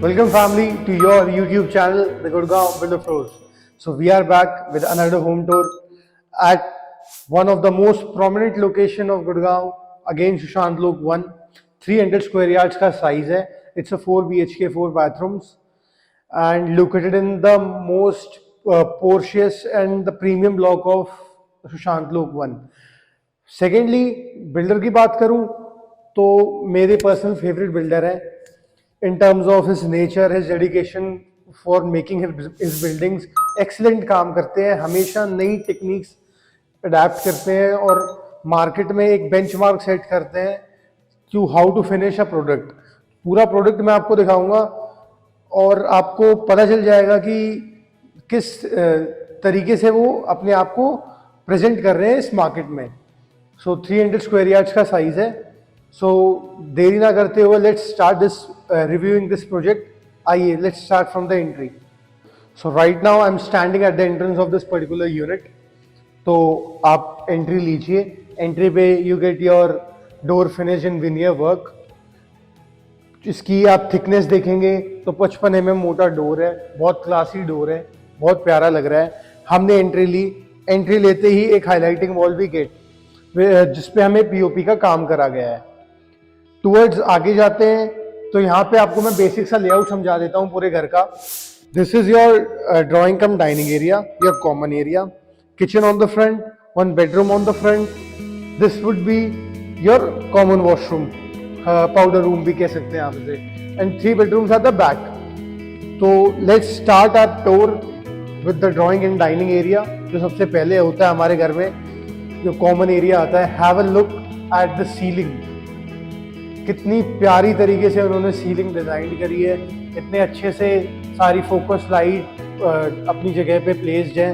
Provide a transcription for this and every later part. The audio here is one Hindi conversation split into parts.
Welcome family to your YouTube channel, The Gurgaon Builder Floors. So we are back with another home tour at one of the most prominent location of Gurgaon, again Sushant Lok 1, 300 square yards का size है. It's a 4 BHK, 4 bathrooms and located in the most portious and the premium block of Sushant Lok 1. Secondly, builder की बात करूं तो मेरे पर्सनल फेवरेट बिल्डर है in terms of his nature, his dedication for making his buildings. excellent काम करते हैं, हमेशा नई टेक्निक्स अडेप्ट करते हैं और मार्केट में एक बेंचमार्क सेट करते हैं to how to finish a product. पूरा प्रोडक्ट मैं आपको दिखाऊंगा और आपको पता चल जाएगा कि किस तरीके से वो अपने आप को प्रेजेंट कर रहे हैं इस मार्केट में. सो 300 स्क्वायर यार्ड्स का साइज है. सो देरी ना करते हुए let's start this reviewing this project. आइए let's start from the entry. So right now I am standing at the entrance of this particular unit. तो आप एंट्री लीजिए. एंट्री पे you get your door finish in veneer work. इसकी आप थिकनेस देखेंगे तो 55 mm मोटा डोर है, बहुत क्लासी डोर है, बहुत प्यारा लग रहा है. हमने एंट्री ली. एंट्री लेते ही एक हाईलाइटिंग वॉल भी गेट जिसपे हमें पीओपी का काम करा गया है. टूवर्ड्स आगे जाते हैं तो यहाँ पे आपको मैं बेसिक सा लेआउट समझा देता हूँ पूरे घर का. This is your drawing cum dining area, your common area. Kitchen on the front, one bedroom on the front. This would be your common washroom, powder room भी कह सकते हैं आप इसे. And 3 bedrooms at the back. तो let's start our tour with the drawing and dining area. जो सबसे पहले होता है हमारे घर में, जो कॉमन एरिया आता है. Have a look at the ceiling. कितनी प्यारी तरीके से उन्होंने सीलिंग डिजाइन करी है. इतने अच्छे से सारी फोकस लाइट अपनी जगह पे प्लेस्ड है.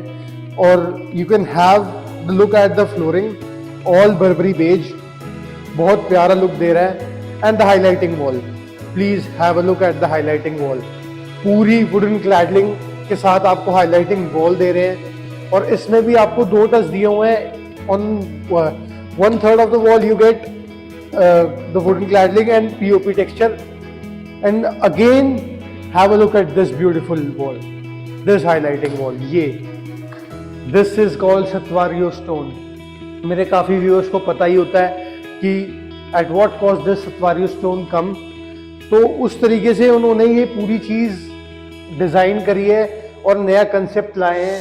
और you can have the look at the flooring, all Barbari beige, बहुत प्यारा लुक दे रहा है. And the highlighting wall, please have a look at the highlighting wall. पूरी वुडन क्लैडलिंग के साथ आपको हाईलाइटिंग वॉल दे रहे हैं. और इसमें भी आपको 2 टच दिए हुए हैं. on 1/3 of the wall you get the wooden cladding and POP texture. And again have a look at this beautiful wall, this highlighting wall. this is called Satvario stone. मेरे काफ़ी व्यूअर्स को पता ही होता है कि at what cost this Satvario stone come. तो उस तरीके से उन्होंने ये पूरी चीज़ डिज़ाइन करी है और नया कंसेप्ट लाए हैं.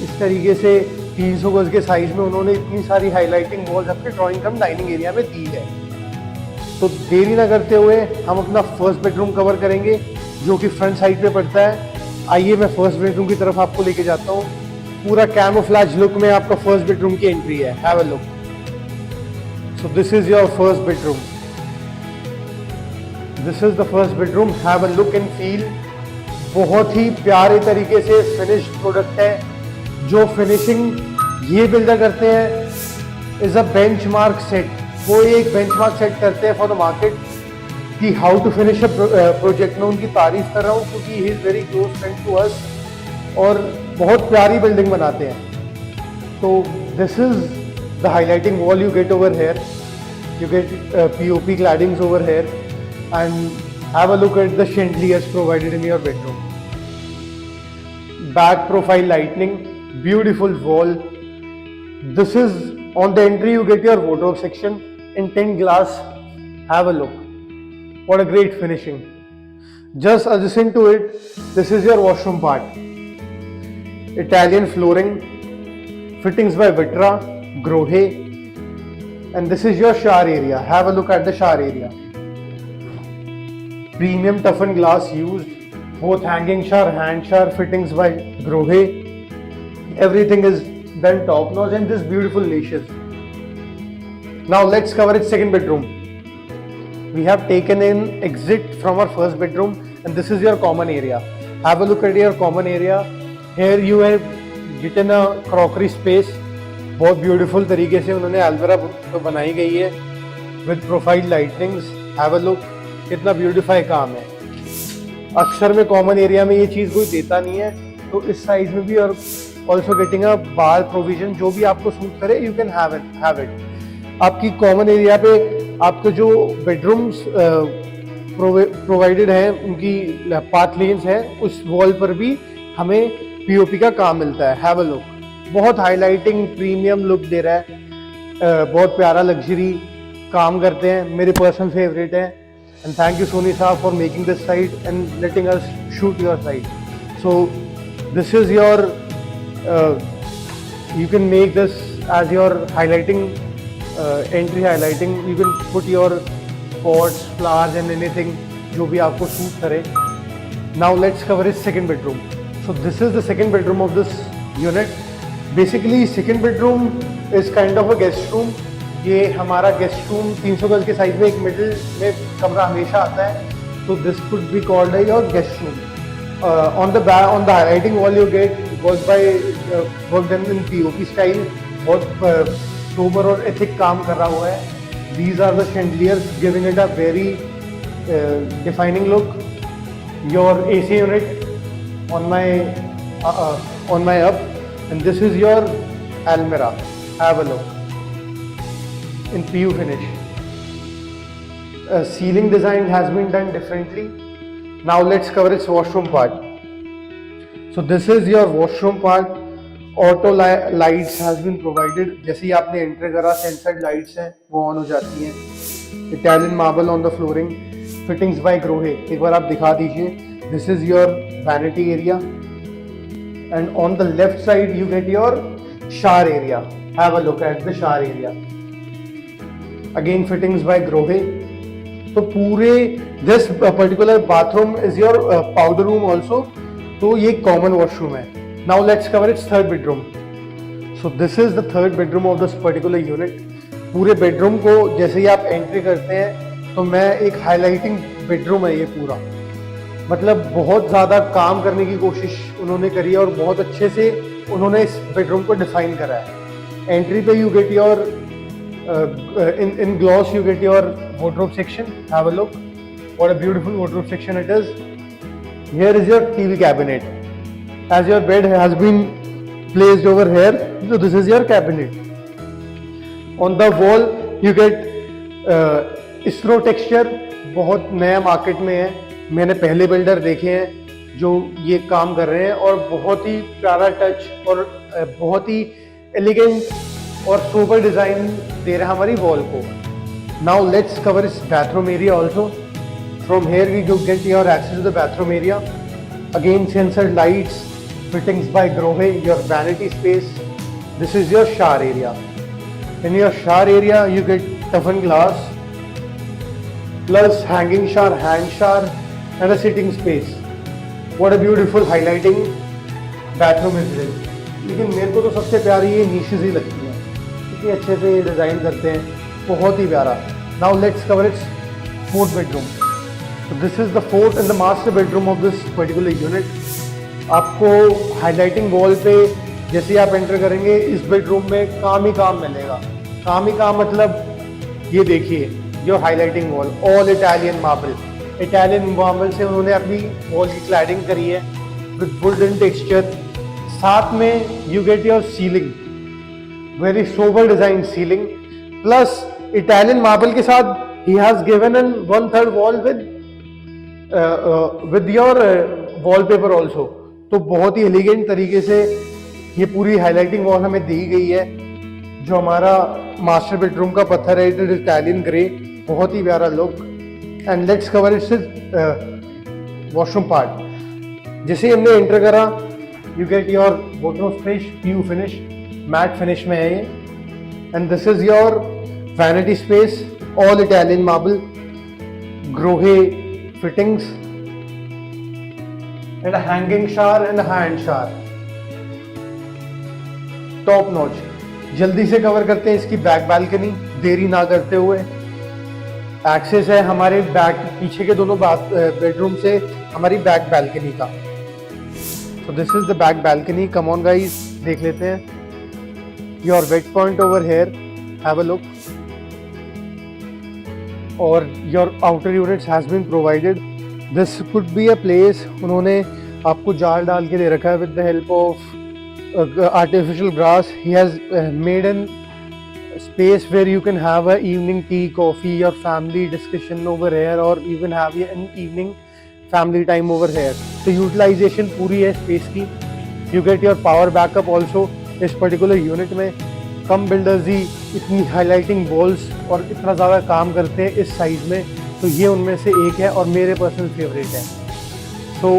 इस तरीके से 300 गज के साइज में उन्होंने इतनी सारी हाईलाइटिंग वॉल्स अपने ड्राइंग कम डाइनिंग एरिया में दी है. तो देरी ना करते हुए हम अपना फर्स्ट बेडरूम कवर करेंगे जो कि फ्रंट साइड पे पड़ता है. आइए मैं फर्स्ट बेडरूम की तरफ आपको लेके जाता हूँ. पूरा कैमोफ्लेज लुक में आपका फर्स्ट बेडरूम की एंट्री है. Have a look. So this is your first bedroom. This is the first bedroom. Have a look and feel. बहुत ही प्यारे तरीके से फिनिश्ड प्रोडक्ट है. जो फिनिशिंग ये बिल्डर करते हैं इज अ बेंचमार्क सेट. वो एक बेंचमार्क सेट करते हैं फॉर द मार्केट कि how to finish a project. में उनकी तारीफ कर रहा हूँ क्योंकि he is very close friend to us और बहुत प्यारी बिल्डिंग बनाते हैं. तो this is the highlighting wall you get over here. You get POP claddings over here and have a look at the chandeliers provided in your bedroom. Back profile lighting, beautiful wall. This is on the entry you get your wardrobe section in tint glass. Have a look. What a great finishing. Just adjacent to it, this is your washroom part. Italian flooring, fittings by Vitra, Grohe, and this is your shower area. Have a look at the shower area. Premium toughened glass used. Both hanging shower, hand shower fittings by Grohe. Everything is done top notch and this beautiful niches. Now let's cover its second bedroom. We have taken an exit from our first bedroom and this is your common area. Have a look at your common area. Here you have gotten a crockery space. बहुत ब्यूटीफुल तरीके से उन्होंने एल्वेरा तो बनाई गई है with profile lightnings. Have a look. कितना ब्यूटीफाई काम है. अक्सर में कॉमन एरिया में ये चीज़ कोई देता नहीं है. तो इस साइज में भी और also getting a bar provision. जो भी आपको सूट करे यू कैन हैव इट. आपकी कॉमन एरिया पे आपके जो बेडरूम्स प्रोवाइडेड है, उनकी पाथ लेन्स है, उस वॉल पर भी हमें पीओपी का काम मिलता है। हैव अ लुक, बहुत हाईलाइटिंग प्रीमियम लुक दे रहा है, बहुत प्यारा लग्जरी काम करते हैं, मेरे पर्सनल फेवरेट है। एंड थैंक यू सोनी साहब for making this site and letting us shoot your site. So this is your, you can make this as your highlighting, entry highlighting. You can put your pots, flowers and anything जो भी आपको सूट करे। Now let's cover his second bedroom. So this is the second bedroom of this unit. Basically second bedroom is kind of a guest room. ये हमारा गेस्ट रूम 300 गज के साइज में एक मिडिल में कमरा हमेशा आता है, तो दिस कुड बी कॉल्ड है your guest room. on the highlighting wall you get work done in POP style, बहुत sober और ethic काम कर रहा हुआ है। These are the chandeliers giving it a very defining look. Your AC unit on my up, and this is your almirah. Have a look in PU finish. Ceiling design has been done differently. Now let's cover its washroom part. So this is your washroom part. Auto lights has been provided. जैसे ही आपने एंटर करा सेंसर्ड लाइट्स हैं वो ऑन हो जाती हैं। Italian marble on the flooring. Fittings by Grohe. एक बार आप दिखा दीजिए। This is your vanity area. And on the left side you get your shower area. Have a look at the shower area. Again fittings by Grohe. तो पूरे this particular bathroom is your powder room also, तो ये कॉमन वॉशरूम है। Now let's cover it's third bedroom. So this is the third bedroom of this particular unit. पूरे बेडरूम को जैसे ही आप एंट्री करते हैं तो मैं एक हाईलाइटिंग बेडरूम है ये पूरा, मतलब बहुत ज़्यादा काम करने की कोशिश उन्होंने करी है और बहुत अच्छे से उन्होंने इस बेडरूम को डिफाइन करा है। एंट्री पे you get your in gloss you get your wardrobe section. Have a look, what a beautiful wardrobe section it is. Here is your TV cabinet, as your bed has been placed over here, so this is your cabinet. On the wall you get ISRO texture, बहुत नया मार्केट में है, मैंने पहले बिल्डर देखे हैं जो ये काम कर रहे हैं और बहुत ही प्यारा टच और बहुत ही एलिगेंट और सोबर डिजाइन दे रहा है हमारी वॉल को। नाउ लेट्स कवर इस bathroom area also. From here we do get your access to the bathroom area. Again sensored lights, fittings by Grohe, your vanity space. This is your shower area. In your shower area you get toughen glass plus hanging shower, hand shower and a sitting space. What a beautiful highlighting bathroom is this. लेकिन मेरे को तो सबसे प्यारी ये नीशेज ही लगती है, इतने अच्छे से ये डिज़ाइन करते हैं, बहुत ही प्यारा। Now let's cover it's fourth bedroom. So this is the fourth and the master bedroom of this particular unit. आपको हाईलाइटिंग वॉल पे जैसे ही आप एंटर करेंगे इस बेडरूम में काम ही काम मिलेगा। काम ही काम मतलब ये देखिए your highlighting wall, all Italian marble. Italian marble से उन्होंने अपनी वॉल की क्लैडिंग करी है विद वुडन टेक्सचर। साथ में you get your ceiling, very sober design ceiling, plus Italian marble के साथ he has given an 1/3 wall with your wallpaper also. तो बहुत ही एलिगेंट तरीके से ये पूरी हाईलाइटिंग वॉल हमें दी गई है। जो हमारा मास्टर बेडरूम का पत्थर है, इट इज इटालियन ग्रे, बहुत ही प्यारा look. And let's cover it's washroom part. जैसे ही हमने एंटर करा you get your wardrobe space, PU finish, matte finish में है ये। And this is your vanity space, all Italian marble, Grohe fittings and hanging shower and hand shower, top notch. जल्दी से कवर करते हैं इसकी बैक बालकनी, देरी ना करते हुए। एक्सेस है हमारे बैक, पीछे के दोनों बेडरूम से हमारी बैक बालकनी का। So this is the back balcony. Come on guys, देख लेते हैं। Your wet point over here, have a look. और your outer units has been provided. This could be a place, उन्होंने आपको जाल डाल के दे रखा है with the help of artificial grass. He has made an space where you can have a evening tea, coffee, or family discussion over here, or even have an evening family time over here. So utilization पूरी है space की. You get your power backup also इस particular unit में. कम बिल्डर्स ही इतनी हाईलाइटिंग वॉल्स और इतना ज़्यादा काम करते हैं इस साइज में, तो ये उनमें से एक है और मेरे पर्सनल फेवरेट है. तो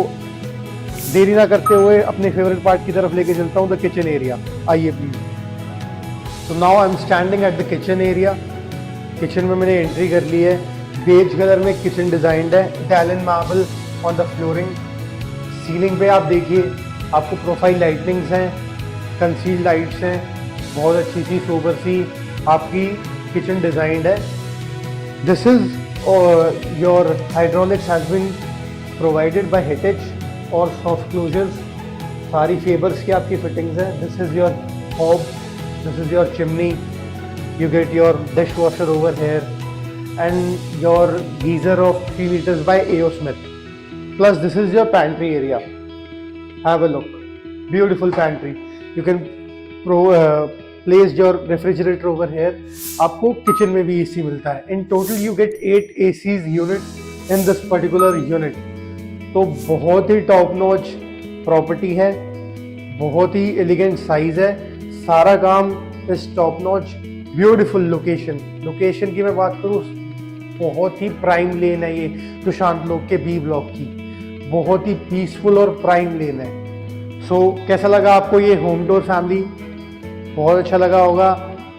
देरी ना करते हुए अपने फेवरेट पार्ट की तरफ लेके चलता हूँ, द किचन एरिया. आइए प्लीज. तो now I am standing at the kitchen area. Kitchen में मैंने एंट्री कर ली है. बेज कलर में किचन डिजाइंड है, Italian marble on the flooring. Ceiling पे आप देखिए, आपको प्रोफाइल लाइटिंग्स हैं, कंसील लाइट्स हैं, बहुत अच्छी सी सोबर सी आपकी किचन डिजाइंड है. This is your hydraulics has been provided by Hettich और सॉफ्ट क्लोजर्स. सारी फेबर्स की आपकी फिटिंग्स हैं. This is your hob, this is your chimney. You get your dish washer over here and your geyser of 3 liters by A.O. Smith. Plus this is your pantry area. Have a look. Beautiful pantry. You can place your refrigerator over here. आपको किचन में भी AC मिलता है. In total you get 8 ACs units in this particular unit. तो बहुत ही टॉप नॉच प्रॉपर्टी है, बहुत ही एलिगेंट साइज है, सारा काम इस top notch. Beautiful location. Location की मैं बात करूँ, बहुत ही प्राइम लेन है ये सुशांत लोक के बी ब्लॉक की. बहुत ही पीसफुल और प्राइम लेन है. सो कैसा लगा आपको ये होम टूर फैमिली? बहुत अच्छा लगा होगा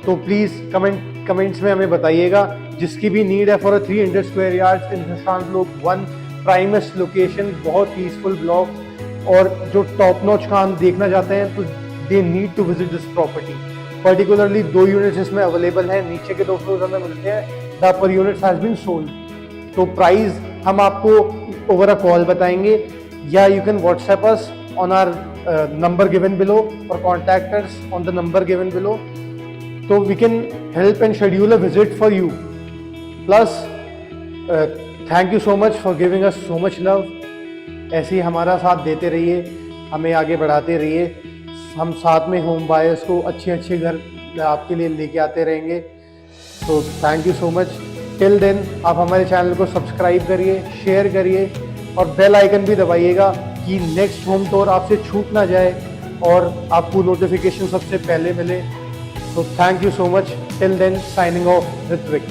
तो प्लीज़ कमेंट्स में हमें बताइएगा. जिसकी भी नीड है for 300 square yards in Sushant Lok 1 primus location, बहुत पीसफुल ब्लॉक, और जो टॉप नॉच काम देखना चाहते हैं तो they need to visit this property. Particularly 2 units इसमें अवेलेबल हैं. नीचे के 2 फ्लोर हमें मिलते हैं. The upper units has been sold. तो प्राइस हम आपको ओवर अ कॉल बताएंगे, या you can WhatsApp us on our number given below or contact us on the number given below, so we can help and schedule a visit for you. Plus thank you so much for giving us so much love. ऐसे ही हमारा साथ देते रहिए, हमें आगे बढ़ाते रहिए. हम साथ में होम बायर्स को अच्छे घर आपके लिए लेके आते रहेंगे. तो thank you so much. Till then आप हमारे चैनल को सब्सक्राइब करिए, शेयर करिए और बेल आइकन भी दबाइएगा कि नेक्स्ट होम टूर आपसे छूट ना जाए और आपको नोटिफिकेशन सबसे पहले मिले. तो thank you so much. Till then signing off Ritwik.